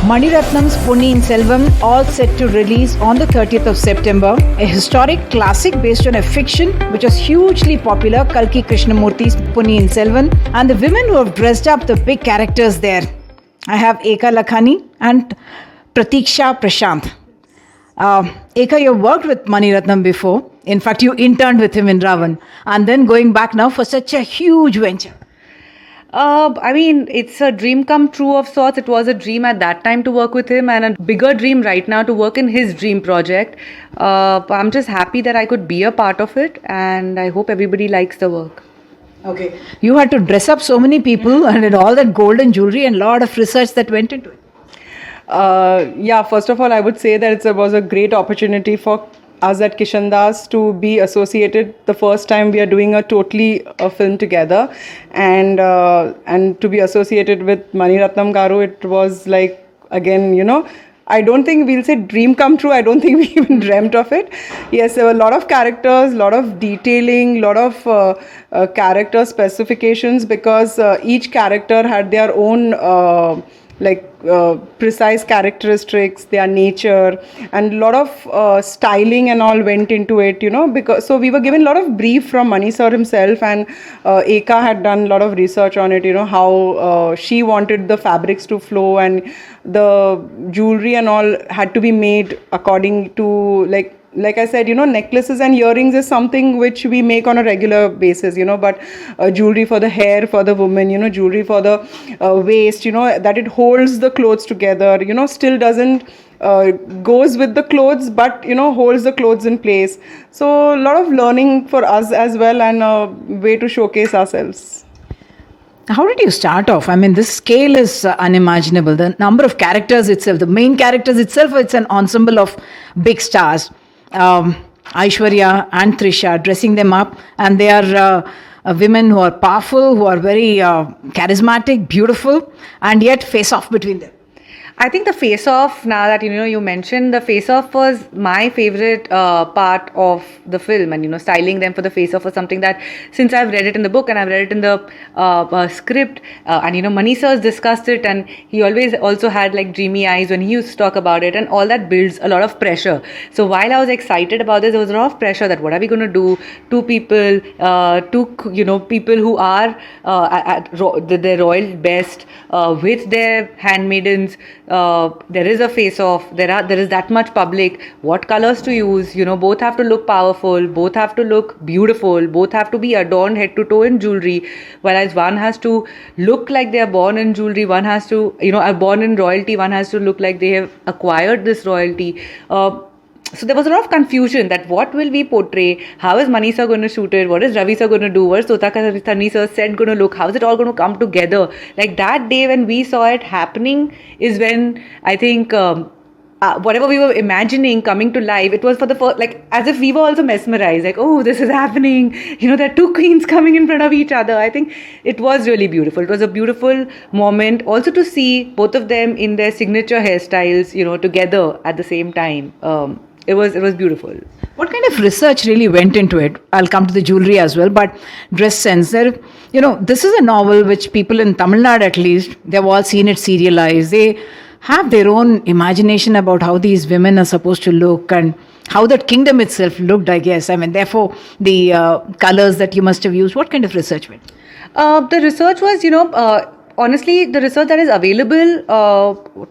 Mani Ratnam's Ponniyin Selvan, all set to release on the 30th of September. A historic classic based on a fiction which was hugely popular, Kalki Krishnamurthy's Ponniyin Selvan, and the women who have dressed up the big characters there. I have Eka Lakhani and Pratiksha Prashant. Eka, you worked with Mani Ratnam before. In fact, you interned with him in Ravan. And then going back now for such a huge venture. It's a dream come true of sorts. It was a dream at that time to work with him, and a bigger dream right now to work in his dream project. I'm just happy that I could be a part of it, and I hope everybody likes the work. Okay. You had to dress up so many people and all that golden jewelry and a lot of research that went into it. First of all, I would say that it was a great opportunity for us at Kishan Das to be associated. The first time we are doing a film together, and to be associated with Mani Ratnam Garu, it was like, again, I don't think we'll say dream come true. I don't think we even dreamt of it. Yes, there were a lot of characters, a lot of detailing, a lot of character specifications, because each character had their own precise characteristics, their nature, and a lot of styling and all went into it, because so we were given a lot of brief from Mani sir himself, and Eka had done a lot of research on it, how she wanted the fabrics to flow, and the jewelry and all had to be made according to like I said, necklaces and earrings is something which we make on a regular basis, but jewelry for the hair for the woman, jewelry for the waist, that it holds the clothes together, still doesn't goes with the clothes, but, holds the clothes in place. So a lot of learning for us as well, and a way to showcase ourselves. How did you start off? This scale is unimaginable. The number of characters itself, the main characters itself, it's an ensemble of big stars. Aishwarya and Trisha, dressing them up, and they are women who are powerful, who are very charismatic, beautiful, and yet face off between them. I think the FaceOff, now that you mentioned, the FaceOff was my favorite part of the film, and styling them for the FaceOff was something that, since I've read it in the book and I've read it in the script, and Mani sir's discussed it, and he always also had like dreamy eyes when he used to talk about it, and all that builds a lot of pressure. So while I was excited about this, there was a lot of pressure that what are we going to do? Two people, people who are at their royal best, with their handmaidens. There is a face-off, there is that much public, what colors to use, both have to look powerful, both have to look beautiful, both have to be adorned head to toe in jewelry, whereas one has to look like they are born in jewelry, one has to, are born in royalty, one has to look like they have acquired this royalty. So there was a lot of confusion that what will we portray, how is Mani sir going to shoot it, what is Ravi sir going to do, what is Sotaka Thani sir's set going to look, how is it all going to come together. Like that day when we saw it happening is when I think whatever we were imagining coming to life, it was for the first, as if we were also mesmerized, oh, this is happening, there are two queens coming in front of each other. I think it was really beautiful. It was a beautiful moment also to see both of them in their signature hairstyles, together at the same time. It was beautiful. What kind of research really went into it? I'll come to the jewelry as well, but dress sense. This is a novel which people in Tamil Nadu, at least, they've all seen it serialized. They have their own imagination about how these women are supposed to look and how that kingdom itself looked, I guess. Therefore, the colors that you must have used. What kind of research went? The research was, honestly, the research that is available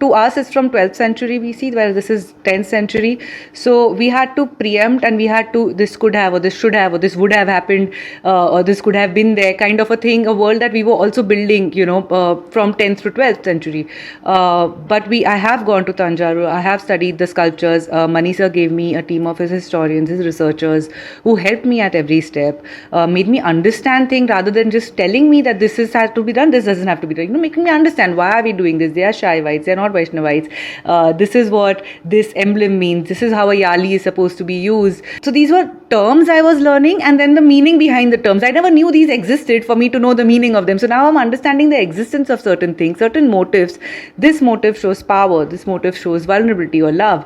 to us is from 12th century BC, where this is 10th century. So we had to preempt, and we had to, this could have, or this should have, or this would have happened, or this could have been there, kind of a thing, a world that we were also building, from 10th to 12th century. But I have gone to Tanjore, I have studied the sculptures. Mani sir gave me a team of his historians, his researchers, who helped me at every step, made me understand things rather than just telling me that this has to be done, this doesn't have to be. Making me understand why are we doing this. They are Shaivites, they are not Vaishnavites. This is what this emblem means. This is how a yali is supposed to be used. So these were terms I was learning, and then the meaning behind the terms. I never knew these existed for me to know the meaning of them. So now I'm understanding the existence of certain things, certain motives. This motive shows power. This motive shows vulnerability or love.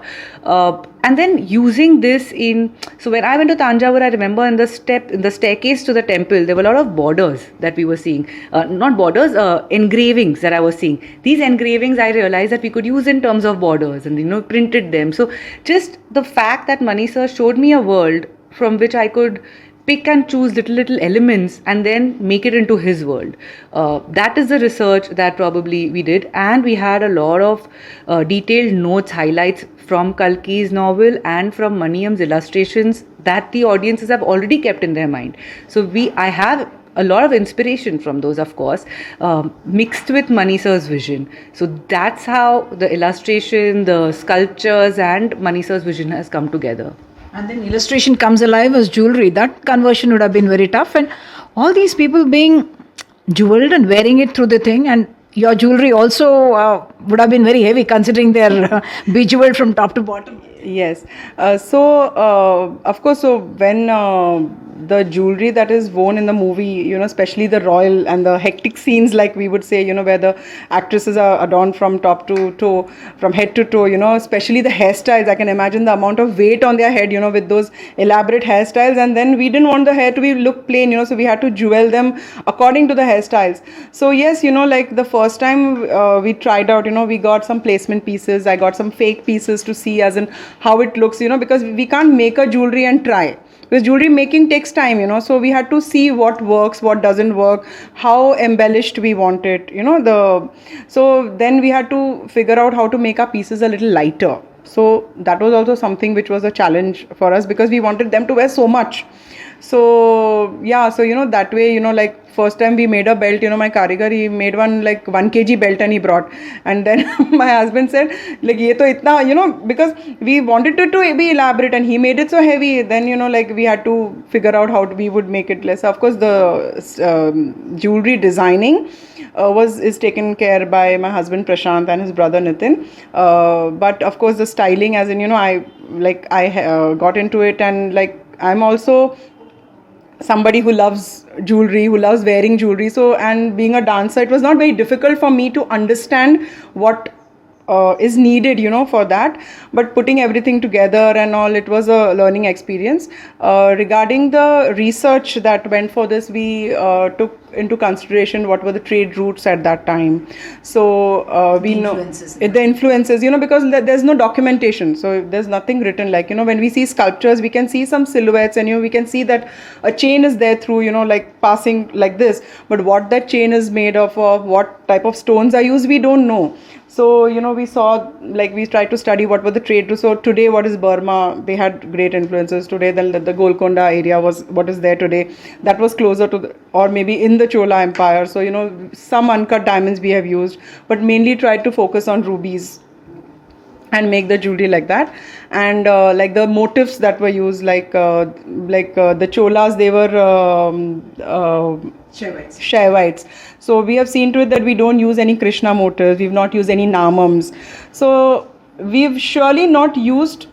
And then using this in, so when I went to Tanjore, I remember in the staircase to the temple, there were a lot of borders that we were seeing. Not borders, engravings that I was seeing. These engravings, I realized that we could use in terms of borders and, printed them. So just the fact that Mani sir showed me a world from which I could pick and choose little elements and then make it into his world. That is the research that probably we did, and we had a lot of detailed notes, highlights from Kalki's novel and from Maniam's illustrations that the audiences have already kept in their mind. So I have a lot of inspiration from those, of course, mixed with Mani sir's vision. So that's how the illustration, the sculptures and Mani sir's vision has come together. And then illustration comes alive as jewelry. That conversion would have been very tough. And all these people being jeweled and wearing it through the thing, and your jewelry also would have been very heavy considering they're bejeweled from top to bottom. Yes. Of course, so when the jewelry that is worn in the movie, especially the royal and the hectic scenes, like we would say, where the actresses are adorned from top to toe, from head to toe, especially the hairstyles. I can imagine the amount of weight on their head, with those elaborate hairstyles. And then we didn't want the hair to look plain, so we had to jewel them according to the hairstyles. So yes, like the first time we tried out, we got some placement pieces. I got some fake pieces to see as in how it looks, because we can't make a jewelry and try. Because jewelry making takes time, so we had to see what works, what doesn't work, how embellished we want it, so then we had to figure out how to make our pieces a little lighter. So that was also something which was a challenge for us, because we wanted them to wear so much. So yeah, so that way, like first time we made a belt, my karigar, he made one like 1 kg belt and he brought, and then my husband said like ye to itna, because we wanted it to be elaborate and he made it so heavy, then like we had to figure out how we would make it less. Of course the jewelry designing is taken care by my husband Prashant and his brother Nitin, but of course the styling, as in I got into it, and like I'm also somebody who loves jewelry, who loves wearing jewelry. So, and being a dancer, it was not very difficult for me to understand what is needed, for that. But putting everything together and all, it was a learning experience. Regarding the research that went for this, we took into consideration what were the trade routes at that time. So we know the influences, because there's no documentation. So there's nothing written, like, when we see sculptures, we can see some silhouettes and, we can see that a chain is there through, like passing like this. But what that chain is made of, or what type of stones are used, we don't know. So, we saw, like, we tried to study what were the trade routes. So today, what is Burma? They had great influences. Today, the Golconda area was what is there today. That was closer to or maybe in the Chola Empire. So, some uncut diamonds we have used, but mainly tried to focus on rubies and make the jewelry like that. And like the motifs that were used, like the Cholas, they were Shaivites. So we have seen to it that we don't use any Krishna motifs, we've not used any Namams. So we've surely not used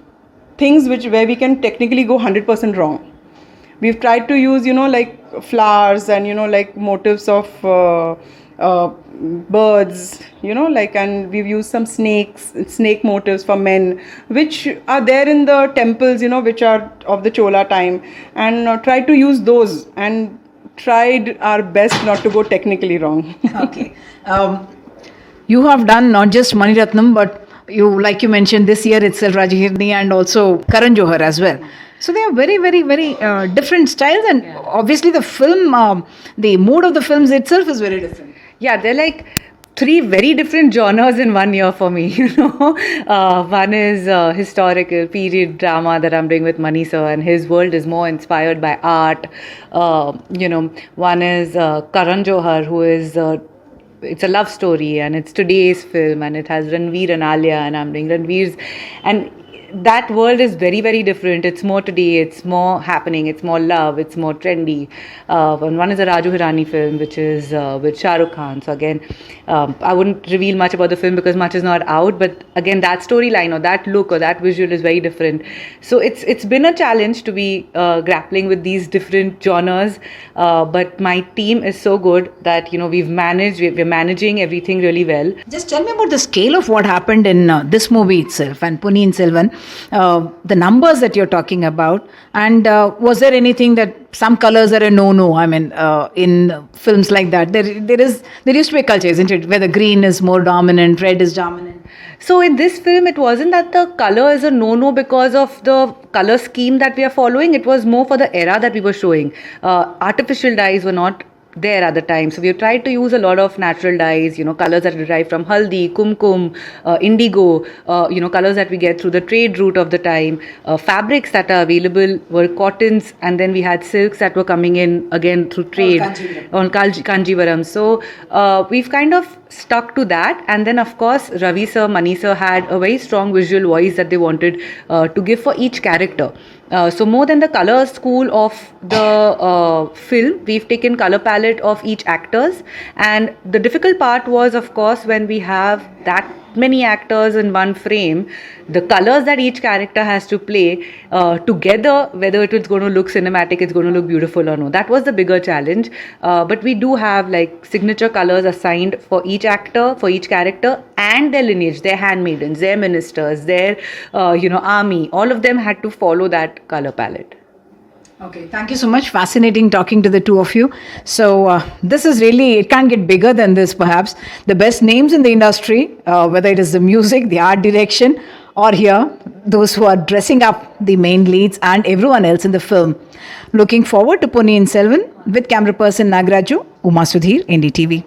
things where we can technically go 100% wrong. We've tried to use, like flowers and, like motifs of birds, and we've used some snake motifs for men, which are there in the temples, which are of the Chola time, and tried to use those and tried our best not to go technically wrong. Okay. You have done not just Mani Ratnam, but like you mentioned, this year itself, Rajahirni and also Karan Johar as well. So they are very, very, very different styles, and obviously the film, the mood of the films itself is very different. Yeah, they're like 3 very different genres in 1 year for me, One is historical period drama that I'm doing with Mani sir, and his world is more inspired by art. One is Karan Johar, who is it's a love story, and it's today's film, and it has Ranveer and Alia, and I'm doing Ranveer's, and that world is very, very different. It's more today, it's more happening, it's more love, it's more trendy. And one is a Raju Hirani film, which is with Shah Rukh Khan. So again, I wouldn't reveal much about the film because much is not out, but again, that storyline or that look or that visual is very different. So it's been a challenge to be grappling with these different genres, but my team is so good that we're managing everything really well. Just tell me about the scale of what happened in this movie itself and Ponniyin Selvan. the numbers that you're talking about. And was there anything that some colors are a no-no? I mean, in films like that, there used to be a culture, isn't it, where the green is more dominant, red is dominant. So in this film, it wasn't that the color is a no-no because of the color scheme that we are following. It was more for the era that we were showing. Artificial dyes were not there at the time. So we have tried to use a lot of natural dyes, colors that are derived from haldi, kumkum, indigo, colors that we get through the trade route of the time. Fabrics that are available were cottons, and then we had silks that were coming in again through trade on Kanjivaram. So we've kind of stuck to that. And then of course Ravi sir, Mani sir had a very strong visual voice that they wanted to give for each character. So more than the color school of the film, we've taken color palette of each actors. And the difficult part was, of course, when we have that many actors in one frame, the colors that each character has to play together, whether it is going to look cinematic, it's going to look beautiful or no. That was the bigger challenge. But we do have like signature colors assigned for each actor, for each character, and their lineage, their handmaidens, their ministers, their army. All of them had to follow that color palette. Okay, thank you so much. Fascinating talking to the two of you. So this is really, it can't get bigger than this perhaps. The best names in the industry, whether it is the music, the art direction, or here, those who are dressing up the main leads and everyone else in the film. Looking forward to Ponniyin Selvan with camera person Nagraju, Uma Sudhir, NDTV.